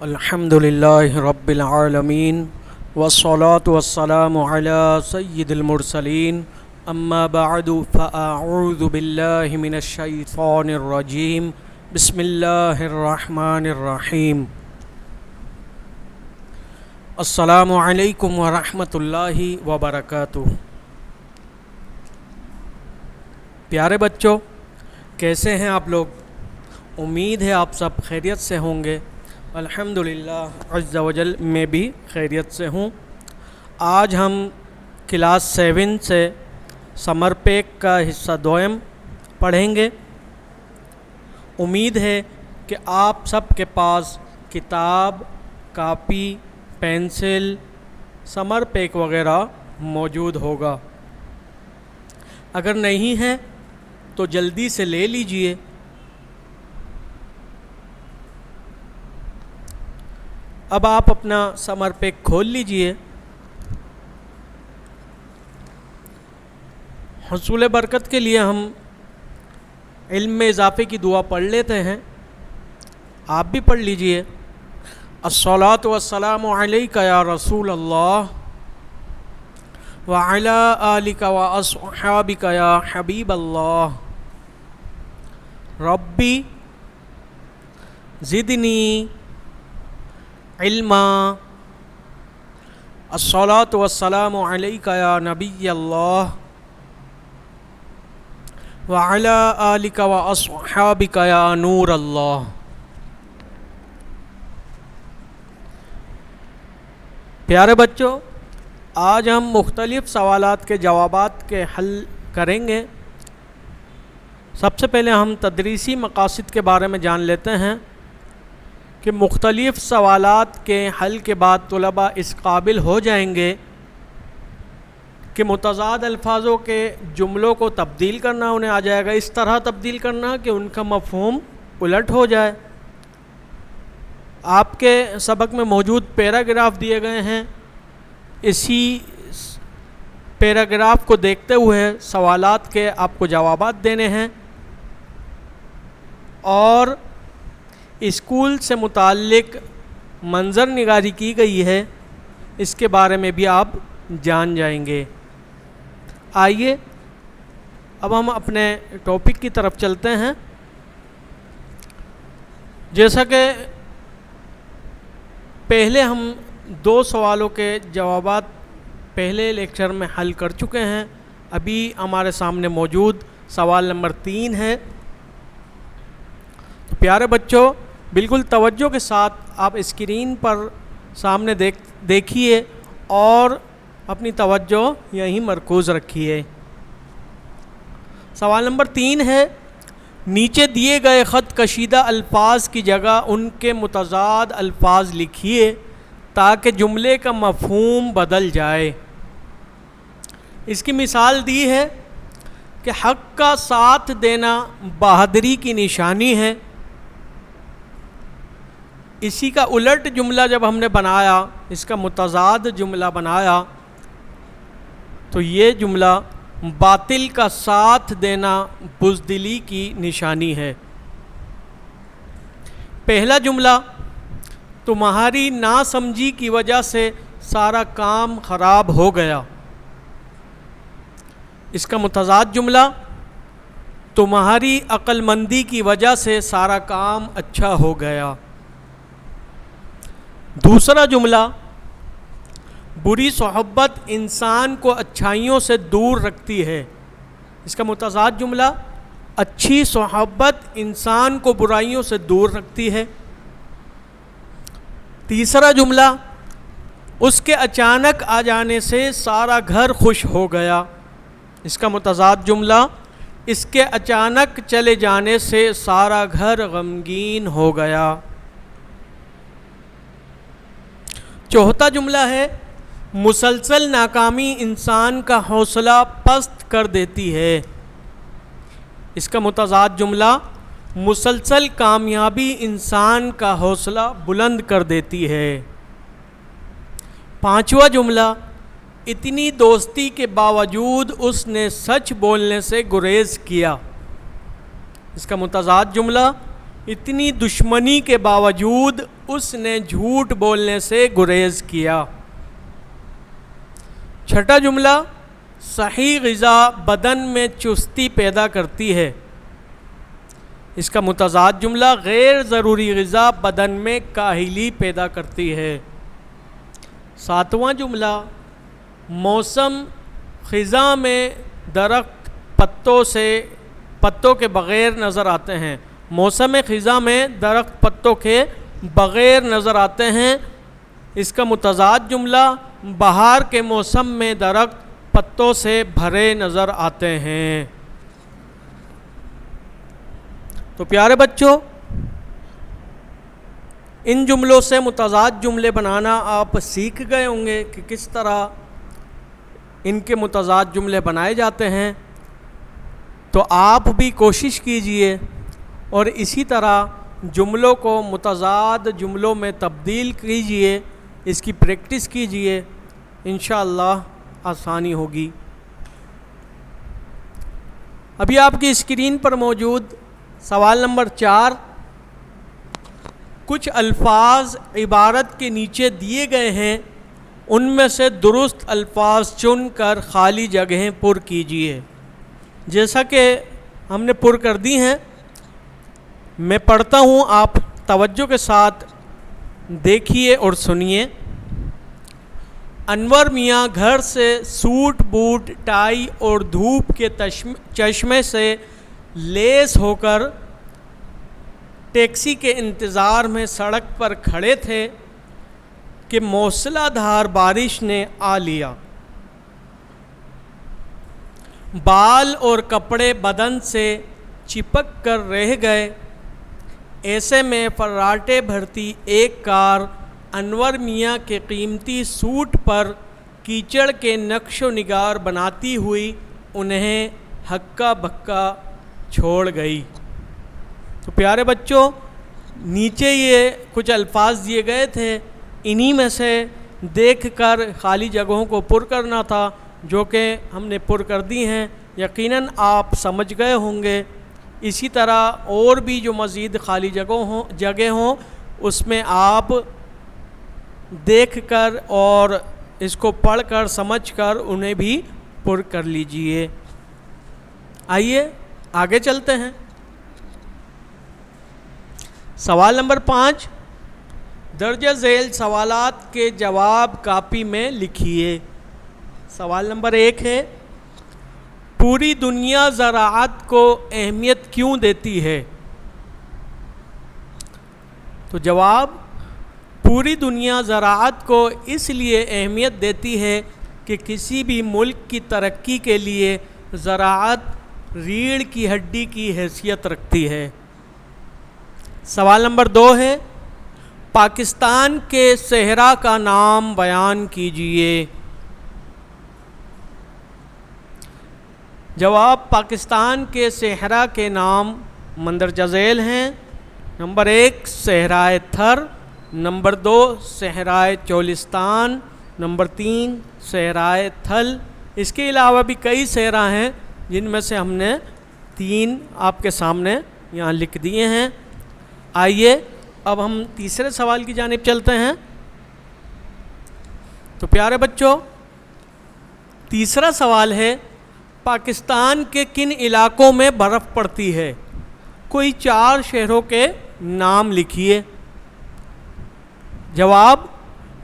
الحمد للہ رب العالمین والصلاة والسلام علی سید المرسلین اما بعد فاعوذ باللہ من الشیطان الرجیم بسم اللہ الرحمن الرحیم السلام علیکم ورحمۃ اللہ وبرکاتہ۔ پیارے بچوں، کیسے ہیں آپ لوگ؟ امید ہے آپ سب خیریت سے ہوں گے۔ الحمدللہ عز وجل میں بھی خیریت سے ہوں۔ آج ہم کلاس 7 سے سمر پیک کا حصہ دوم پڑھیں گے۔ امید ہے کہ آپ سب کے پاس کتاب، کاپی، پینسل، سمر پیک وغیرہ موجود ہوگا۔ اگر نہیں ہے تو جلدی سے لے لیجئے۔ اب آپ اپنا سمر پیک کھول لیجئے۔ حصول برکت کے لیے ہم علم میں اضافے کی دعا پڑھ لیتے ہیں، آپ بھی پڑھ لیجئے۔ الصلاۃ والسلام علیک یا رسول اللہ وعلی آلک واصحابک یا حبیب اللہ، ربی زدنی علما، الصلاۃ والسلام علیک یا نبی اللہ وعلی آلک واصحابک یا نور اللہ۔ پیارے بچوں، آج ہم مختلف سوالات کے جوابات کے حل کریں گے۔ سب سے پہلے ہم تدریسی مقاصد کے بارے میں جان لیتے ہیں کہ مختلف سوالات کے حل کے بعد طلباء اس قابل ہو جائیں گے کہ متضاد الفاظوں کے جملوں کو تبدیل کرنا انہیں آ جائے گا، اس طرح تبدیل کرنا کہ ان کا مفہوم الٹ ہو جائے۔ آپ کے سبق میں موجود پیراگراف دیے گئے ہیں، اسی پیراگراف کو دیکھتے ہوئے سوالات کے آپ کو جوابات دینے ہیں، اور اسکول سے متعلق منظر نگاری کی گئی ہے، اس کے بارے میں بھی آپ جان جائیں گے۔ آئیے اب ہم اپنے ٹاپک کی طرف چلتے ہیں۔ جیسا کہ پہلے ہم 2 سوالوں کے جوابات پہلے لیکچر میں حل کر چکے ہیں، ابھی ہمارے سامنے موجود سوال نمبر 3 ہے۔ تو پیارے بچوں، بالکل توجہ کے ساتھ آپ اسکرین پر سامنے دیکھیے اور اپنی توجہ یہیں مرکوز رکھیے۔ سوال نمبر 3 ہے، نیچے دیے گئے خط کشیدہ الفاظ کی جگہ ان کے متضاد الفاظ لکھیے تاکہ جملے کا مفہوم بدل جائے۔ اس کی مثال دی ہے کہ حق کا ساتھ دینا بہادری کی نشانی ہے۔ اسی کا الٹ جملہ جب ہم نے بنایا، اس کا متضاد جملہ بنایا، تو یہ جملہ باطل کا ساتھ دینا بزدلی کی نشانی ہے۔ پہلا جملہ، تمہاری ناسمجھی کی وجہ سے سارا کام خراب ہو گیا۔ اس کا متضاد جملہ، تمہاری عقل مندی کی وجہ سے سارا کام اچھا ہو گیا۔ دوسرا جملہ، بری صحبت انسان کو اچھائیوں سے دور رکھتی ہے۔ اس کا متضاد جملہ، اچھی صحبت انسان کو برائیوں سے دور رکھتی ہے۔ تیسرا جملہ، اس کے اچانک آ جانے سے سارا گھر خوش ہو گیا۔ اس کا متضاد جملہ، اس کے اچانک چلے جانے سے سارا گھر غمگین ہو گیا۔ چوتھا جملہ ہے، مسلسل ناکامی انسان کا حوصلہ پست کر دیتی ہے۔ اس کا متضاد جملہ، مسلسل کامیابی انسان کا حوصلہ بلند کر دیتی ہے۔ پانچواں جملہ، اتنی دوستی کے باوجود اس نے سچ بولنے سے گریز کیا۔ اس کا متضاد جملہ، اتنی دشمنی کے باوجود اس نے جھوٹ بولنے سے گریز کیا۔ چھٹا جملہ، صحیح غذا بدن میں چستی پیدا کرتی ہے۔ اس کا متضاد جملہ، غیر ضروری غذا بدن میں کاہلی پیدا کرتی ہے۔ ساتواں جملہ، موسم خزاں میں درخت پتوں کے بغیر نظر آتے ہیں۔ موسم خزاں میں درخت پتوں کے بغیر نظر آتے ہیں۔ اس کا متضاد جملہ، بہار کے موسم میں درخت پتوں سے بھرے نظر آتے ہیں۔ تو پیارے بچوں، ان جملوں سے متضاد جملے بنانا آپ سیکھ گئے ہوں گے کہ کس طرح ان کے متضاد جملے بنائے جاتے ہیں۔ تو آپ بھی کوشش کیجئے اور اسی طرح جملوں کو متضاد جملوں میں تبدیل کیجئے، اس کی پریکٹس کیجئے، انشاءاللہ آسانی ہوگی۔ ابھی آپ کی اسکرین پر موجود سوال نمبر 4، کچھ الفاظ عبارت کے نیچے دیے گئے ہیں، ان میں سے درست الفاظ چن کر خالی جگہیں پر کیجئے۔ جیسا کہ ہم نے پر کر دی ہیں، میں پڑھتا ہوں، آپ توجہ کے ساتھ دیکھیے اور سنیے۔ انور میاں گھر سے سوٹ بوٹ ٹائی اور دھوپ کے چشمے سے لیس ہو کر ٹیکسی کے انتظار میں سڑک پر کھڑے تھے کہ موسلا دھار بارش نے آ لیا۔ بال اور کپڑے بدن سے چپک کر رہ گئے۔ ایسے میں فراٹے بھرتی ایک کار انور میاں کے قیمتی سوٹ پر کیچڑ کے نقش و نگار بناتی ہوئی انہیں ہکا بکا چھوڑ گئی۔ تو پیارے بچوں، نیچے یہ کچھ الفاظ دیے گئے تھے، انہی میں سے دیکھ کر خالی جگہوں کو پر کرنا تھا، جو کہ ہم نے پر کر دی ہیں۔ یقیناً آپ سمجھ گئے ہوں گے۔ اسی طرح اور بھی جو مزید خالی جگہ ہوں اس میں آپ دیکھ کر اور اس کو پڑھ کر سمجھ کر انہیں بھی پر کر لیجئے۔ آئیے آگے چلتے ہیں۔ سوال نمبر 5، درجہ ذیل سوالات کے جواب کاپی میں لکھیے۔ سوال نمبر 1 ہے، پوری دنیا زراعت کو اہمیت کیوں دیتی ہے؟ تو جواب، پوری دنیا زراعت کو اس لیے اہمیت دیتی ہے کہ کسی بھی ملک کی ترقی کے لیے زراعت ریڑھ کی ہڈی کی حیثیت رکھتی ہے۔ سوال نمبر 2 ہے، پاکستان کے صحرا کا نام بیان کیجئے۔ جواب، پاکستان کے صحرا کے نام مندرجہ ذیل ہیں۔ نمبر 1 صحرائے تھر، نمبر 2 صحرائے چولستان، نمبر 3 صحرائے تھل۔ اس کے علاوہ بھی کئی صحرا ہیں جن میں سے ہم نے 3 آپ کے سامنے یہاں لکھ دیے ہیں۔ آئیے اب ہم تیسرے سوال کی جانب چلتے ہیں۔ تو پیارے بچوں، تیسرا سوال ہے، پاکستان کے کن علاقوں میں برف پڑتی ہے؟ کوئی 4 شہروں کے نام لکھیے۔ جواب،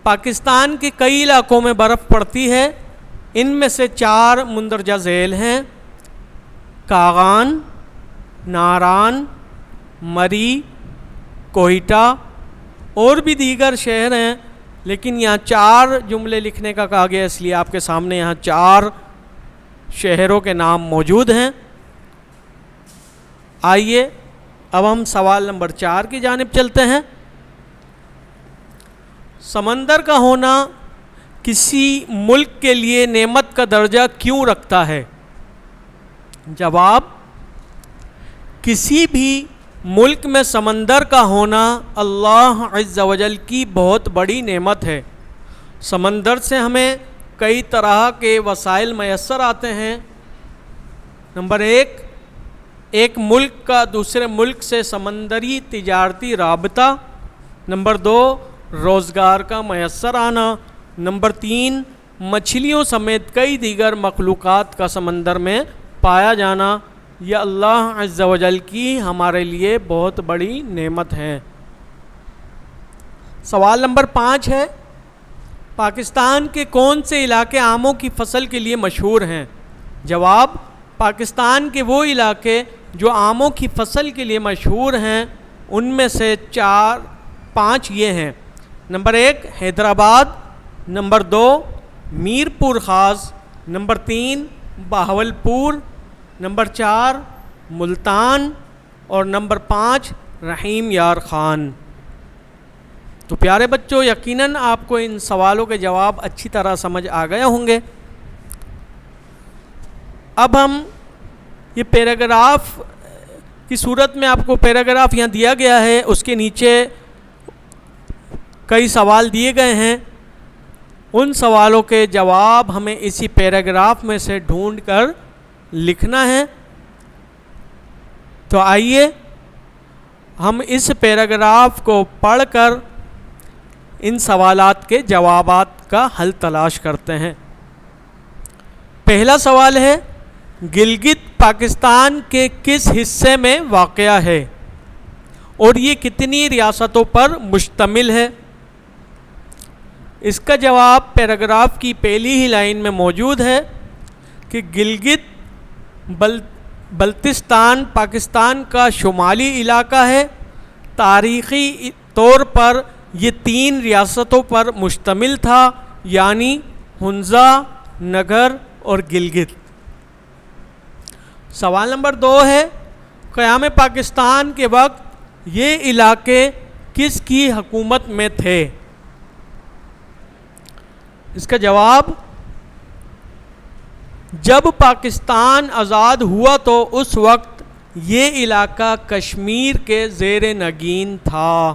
پاکستان کے کئی علاقوں میں برف پڑتی ہے، ان میں سے 4 مندرجہ ذیل ہیں: کاغان، ناران، مری، کوئٹہ، اور بھی دیگر شہر ہیں، لیکن یہاں 4 جملے لکھنے کا کہا گیا، اس لیے آپ کے سامنے یہاں 4 شہروں کے نام موجود ہیں۔ آئیے اب ہم سوال نمبر 4 کی جانب چلتے ہیں۔ سمندر کا ہونا کسی ملک کے لیے نعمت کا درجہ کیوں رکھتا ہے؟ جواب، کسی بھی ملک میں سمندر کا ہونا اللہ عز و جل کی بہت بڑی نعمت ہے۔ سمندر سے ہمیں کئی طرح کے وسائل میسر آتے ہیں۔ نمبر 1، ایک ملک کا دوسرے ملک سے سمندری تجارتی رابطہ، نمبر 2 روزگار کا میسر آنا، نمبر 3 مچھلیوں سمیت کئی دیگر مخلوقات کا سمندر میں پایا جانا، یہ اللہ عز و جل کی ہمارے لیے بہت بڑی نعمت ہے۔ سوال نمبر 5 ہے، پاکستان کے کون سے علاقے آموں کی فصل کے لیے مشہور ہیں؟ جواب، پاکستان کے وہ علاقے جو آموں کی فصل کے لیے مشہور ہیں ان میں سے 5 یہ ہیں۔ نمبر 1 حیدرآباد، نمبر 2 میر پور خاص، نمبر 3 بہاولپور، نمبر 4 ملتان اور نمبر 5 رحیم یار خان۔ تو پیارے بچوں، یقیناً آپ کو ان سوالوں کے جواب اچھی طرح سمجھ آ گئے ہوں گے۔ اب ہم یہ پیراگراف کی صورت میں، آپ کو پیراگراف یہاں دیا گیا ہے، اس کے نیچے کئی سوال دیے گئے ہیں، ان سوالوں کے جواب ہمیں اسی پیراگراف میں سے ڈھونڈ کر لکھنا ہے۔ تو آئیے ہم اس پیراگراف کو پڑھ کر ان سوالات کے جوابات کا حل تلاش کرتے ہیں۔ پہلا سوال ہے، گلگت پاکستان کے کس حصے میں واقع ہے اور یہ کتنی ریاستوں پر مشتمل ہے؟ اس کا جواب پیراگراف کی پہلی ہی لائن میں موجود ہے کہ گلگت بلتستان پاکستان کا شمالی علاقہ ہے۔ تاریخی طور پر یہ 3 ریاستوں پر مشتمل تھا، یعنی ہنزا، نگر اور گلگت۔ سوال نمبر 2 ہے، قیام پاکستان کے وقت یہ علاقے کس کی حکومت میں تھے؟ اس کا جواب، جب پاکستان آزاد ہوا تو اس وقت یہ علاقہ کشمیر کے زیر نگین تھا،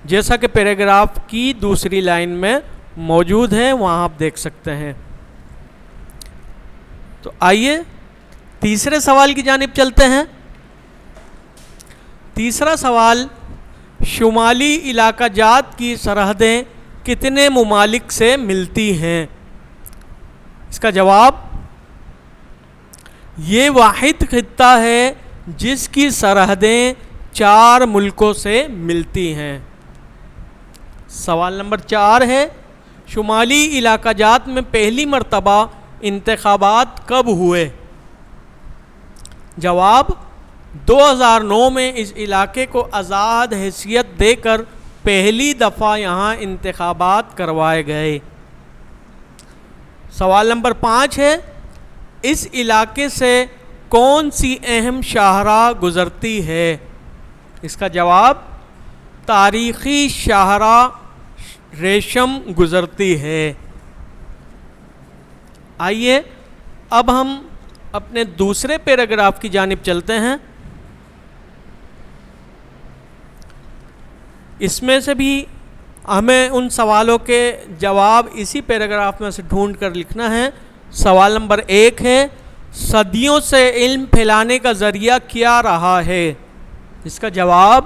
جیسا کہ پیراگراف کی دوسری لائن میں موجود ہے، وہاں آپ دیکھ سکتے ہیں۔ تو آئیے تیسرے سوال کی جانب چلتے ہیں۔ تیسرا سوال، شمالی علاقہ جات کی سرحدیں کتنے ممالک سے ملتی ہیں؟ اس کا جواب، یہ واحد خطہ ہے جس کی سرحدیں 4 ملکوں سے ملتی ہیں۔ سوال نمبر 4 ہے، شمالی علاقہ جات میں پہلی مرتبہ انتخابات کب ہوئے؟ جواب، 2009 میں اس علاقے کو آزاد حیثیت دے کر پہلی دفعہ یہاں انتخابات کروائے گئے۔ سوال نمبر 5 ہے، اس علاقے سے کون سی اہم شاہراہ گزرتی ہے؟ اس کا جواب، تاریخی شاہراہ ریشم گزرتی ہے۔ آئیے اب ہم اپنے دوسرے پیراگراف کی جانب چلتے ہیں۔ اس میں سے بھی ہمیں ان سوالوں کے جواب اسی پیراگراف میں سے ڈھونڈ کر لکھنا ہے۔ سوال نمبر 1 ہے، صدیوں سے علم پھیلانے کا ذریعہ کیا رہا ہے؟ اس کا جواب،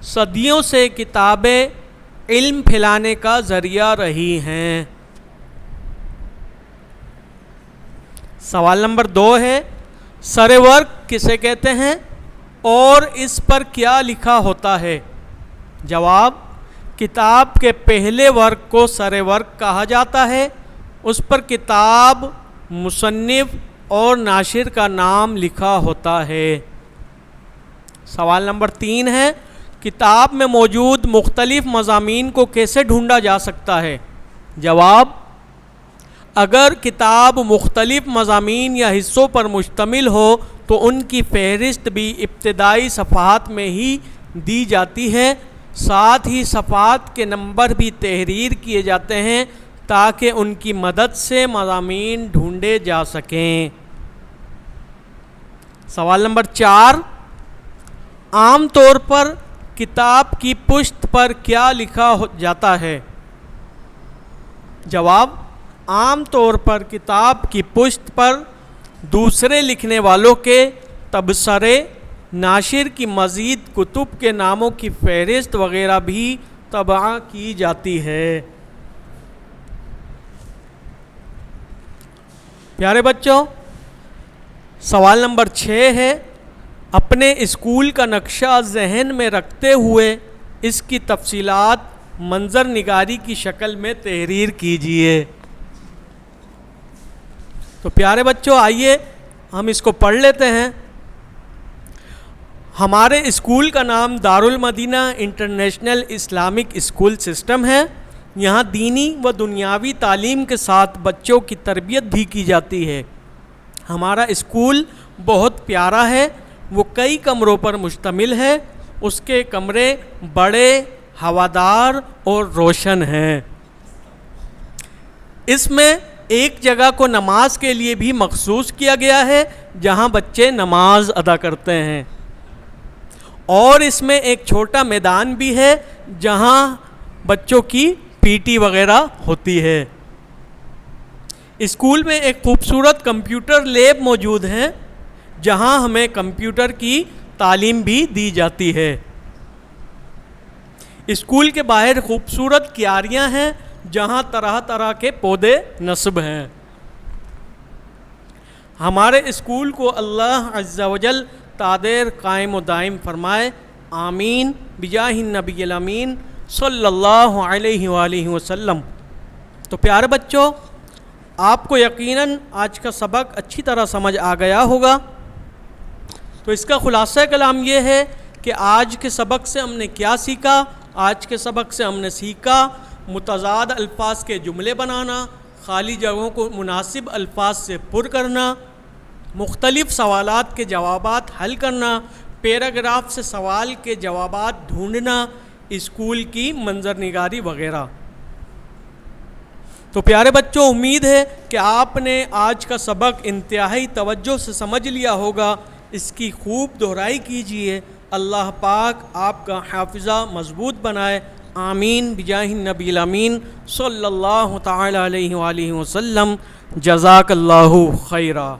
صدیوں سے کتابیں علم پھیلانے کا ذریعہ رہی ہیں۔ سوال نمبر 2 ہے، سر ورق کسے کہتے ہیں اور اس پر کیا لکھا ہوتا ہے؟ جواب، کتاب کے پہلے ورق کو سر ورق کہا جاتا ہے، اس پر کتاب، مصنف اور ناشر کا نام لکھا ہوتا ہے۔ سوال نمبر 3 ہے، کتاب میں موجود مختلف مضامین کو کیسے ڈھونڈا جا سکتا ہے؟ جواب، اگر کتاب مختلف مضامین یا حصوں پر مشتمل ہو تو ان کی فہرست بھی ابتدائی صفحات میں ہی دی جاتی ہے، ساتھ ہی صفحات کے نمبر بھی تحریر کیے جاتے ہیں تاکہ ان کی مدد سے مضامین ڈھونڈے جا سکیں۔ سوال نمبر 4، عام طور پر کتاب کی پشت پر کیا لکھا جاتا ہے؟ جواب، عام طور پر کتاب کی پشت پر دوسرے لکھنے والوں کے تبصرے ناشر کی مزید کتب کے ناموں کی فہرست وغیرہ بھی طبع کی جاتی ہے۔ پیارے بچوں، سوال نمبر 6 ہے، اپنے اسکول کا نقشہ ذہن میں رکھتے ہوئے اس کی تفصیلات منظر نگاری کی شکل میں تحریر کیجیے۔ تو پیارے بچوں، آئیے ہم اس کو پڑھ لیتے ہیں۔ ہمارے اسکول کا نام Darul Madinah international Islamic school system ہے۔ یہاں دینی و دنیاوی تعلیم کے ساتھ بچوں کی تربیت بھی کی جاتی ہے۔ ہمارا اسکول بہت پیارا ہے، وہ کئی کمروں پر مشتمل ہے۔ اس کے کمرے بڑے، ہوادار اور روشن ہیں۔ اس میں ایک جگہ کو نماز کے لیے بھی مخصوص کیا گیا ہے جہاں بچے نماز ادا کرتے ہیں، اور اس میں ایک چھوٹا میدان بھی ہے جہاں بچوں کی پی ٹی وغیرہ ہوتی ہے۔ اسکول میں ایک خوبصورت کمپیوٹر لیب موجود ہے جہاں ہمیں کمپیوٹر کی تعلیم بھی دی جاتی ہے۔ اسکول کے باہر خوبصورت کیاریاں ہیں جہاں طرح طرح کے پودے نصب ہیں۔ ہمارے اسکول کو اللہ عز و جل تادیر قائم و دائم فرمائے، آمین بجاہ النبی الامین صلی اللہ علیہ وآلہ وسلم۔ تو پیارے بچوں، آپ کو یقیناً آج کا سبق اچھی طرح سمجھ آ گیا ہوگا۔ تو اس کا خلاصہ کلام یہ ہے کہ آج کے سبق سے ہم نے کیا سیکھا؟ آج کے سبق سے ہم نے سیکھا متضاد الفاظ کے جملے بنانا، خالی جگہوں کو مناسب الفاظ سے پر کرنا، مختلف سوالات کے جوابات حل کرنا، پیراگراف سے سوال کے جوابات ڈھونڈنا، اسکول کی منظر نگاری وغیرہ۔ تو پیارے بچوں، امید ہے کہ آپ نے آج کا سبق انتہائی توجہ سے سمجھ لیا ہوگا۔ اس کی خوب دہرائی کیجیے۔ اللہ پاک آپ کا حافظہ مضبوط بنائے، آمین بجاہ النبی الامین صلی اللہ تعالی علیہ وآلہ وسلم۔ جزاک اللہ خیرا۔